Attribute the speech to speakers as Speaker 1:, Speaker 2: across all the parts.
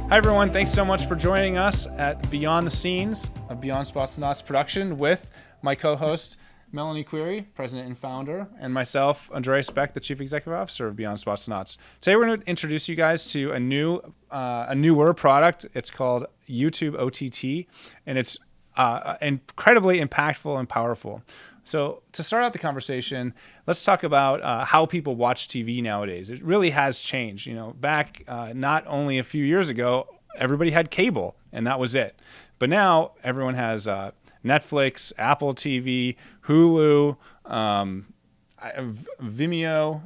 Speaker 1: Hi, everyone. Thanks so much for joining us at Beyond the Scenes, a Beyond Spots and Knots production with my co-host, Melanie Querry, president and founder, and myself, Andreas Beck, the chief executive officer of Beyond Spots and Knots. Today, we're going to introduce you guys to a newer product. It's called YouTube OTT, and it's incredibly impactful and powerful. So to start out the conversation, let's talk about how people watch TV nowadays. It really has changed. You know, back not only a few years ago, everybody had cable, and that was it. But now everyone has Netflix, Apple TV, Hulu, Vimeo.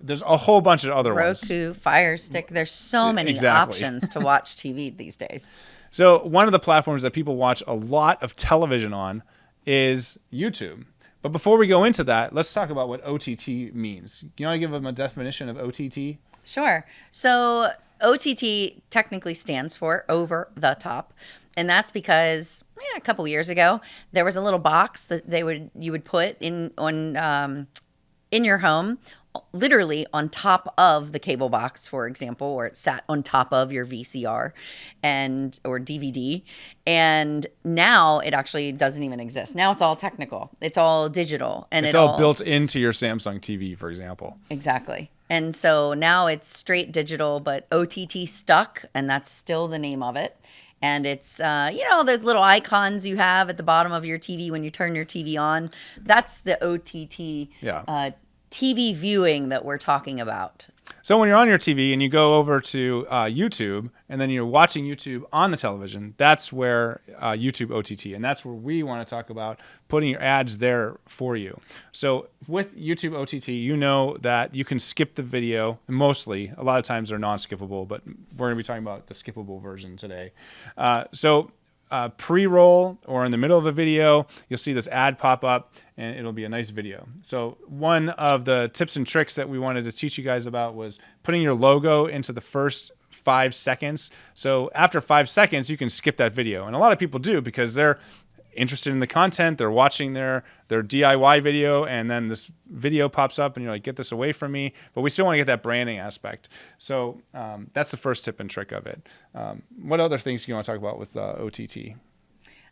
Speaker 1: There's a whole bunch of other ones.
Speaker 2: Roku, Fire Stick. There's so many options to watch TV these days.
Speaker 1: So one of the platforms that people watch a lot of television on is YouTube. But before we go into that, let's talk about what OTT means. You want to give them a definition of OTT?
Speaker 2: Sure. So OTT technically stands for over the top. And that's because a couple years ago, there was a little box that you would put in your home, literally on top of the cable box, for example, or it sat on top of your VCR or DVD. And now it actually doesn't even exist. Now it's all technical. It's all digital. And
Speaker 1: it's all built into your Samsung TV, for example.
Speaker 2: Exactly. And so now it's straight digital, but OTT stuck, and that's still the name of it. And it's, those little icons you have at the bottom of your TV when you turn your TV on. That's the OTT TV viewing that we're talking about.
Speaker 1: So when you're on your TV and you go over to YouTube and then you're watching YouTube on the television, that's where YouTube OTT, and that's where we want to talk about putting your ads there for you. So with YouTube OTT, you know that you can skip the video. Mostly, a lot of times they're non-skippable, but we're going to be talking about the skippable version today. Pre-roll or in the middle of a video, you'll see this ad pop up and it'll be a nice video. So one of the tips and tricks that we wanted to teach you guys about was putting your logo into the first 5 seconds. So after 5 seconds, you can skip that video. And a lot of people do because they're interested in the content, they're watching their DIY video, and then this video pops up and you're like, get this away from me. But we still want to get that branding aspect. So that's the first tip and trick of it. What other things do you want to talk about with OTT?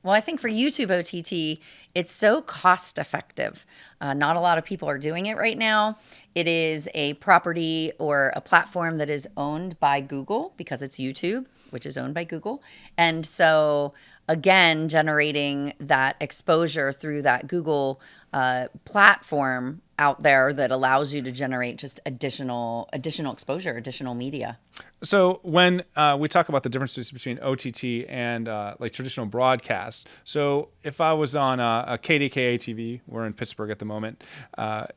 Speaker 2: Well, I think for YouTube OTT, it's so cost effective. Not a lot of people are doing it right now. It is a property or a platform that is owned by Google because it's YouTube, which is owned by Google. And so again, generating that exposure through that Google platform out there that allows you to generate just additional exposure, additional media.
Speaker 1: So when we talk about the differences between OTT and like traditional broadcast, so if I was on a KDKA TV, we're in Pittsburgh at the moment,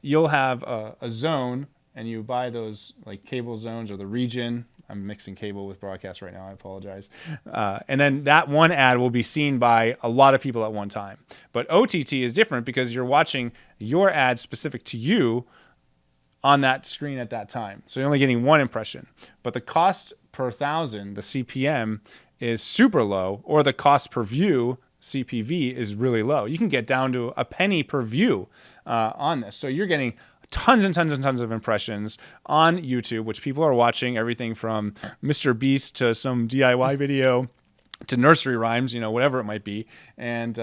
Speaker 1: you'll have a zone and you buy those like cable zones or the region. I'm mixing cable with broadcast right now. I apologize. And then that one ad will be seen by a lot of people at one time. But OTT is different because you're watching your ad specific to you on that screen at that time. So you're only getting one impression. But the cost per thousand, the CPM, is super low, or the cost per view, CPV, is really low. You can get down to a penny per view on this. So you're getting tons and tons and tons of impressions on YouTube, which people are watching everything from Mr. Beast to some DIY video to nursery rhymes, whatever it might be. And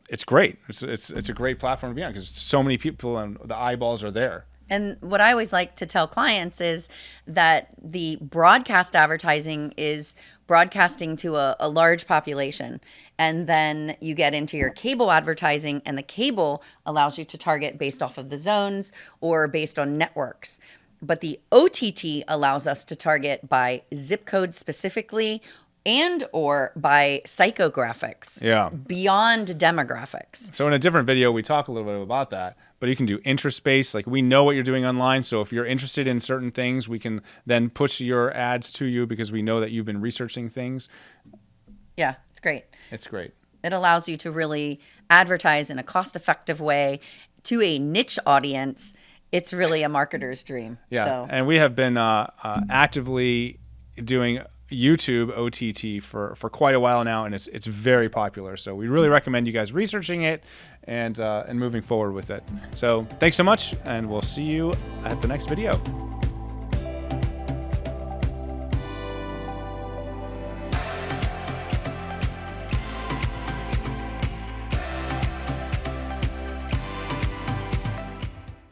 Speaker 1: it's great. It's a great platform to be on because so many people and the eyeballs are there.
Speaker 2: And what I always like to tell clients is that the broadcast advertising is broadcasting to a large population. And then you get into your cable advertising, and the cable allows you to target based off of the zones or based on networks. But the OTT allows us to target by zip code specifically and or by psychographics, beyond demographics.
Speaker 1: So in a different video, we talk a little bit about that, but you can do interest based. Like we know what you're doing online. So if you're interested in certain things, we can then push your ads to you because we know that you've been researching things.
Speaker 2: Yeah, it's great.
Speaker 1: It's great.
Speaker 2: It allows you to really advertise in a cost-effective way to a niche audience. It's really a marketer's dream.
Speaker 1: Yeah,
Speaker 2: so.
Speaker 1: And we have been actively doing YouTube OTT for quite a while now, and it's very popular. So we really recommend you guys researching it and moving forward with it. So thanks so much, and we'll see you at the next video.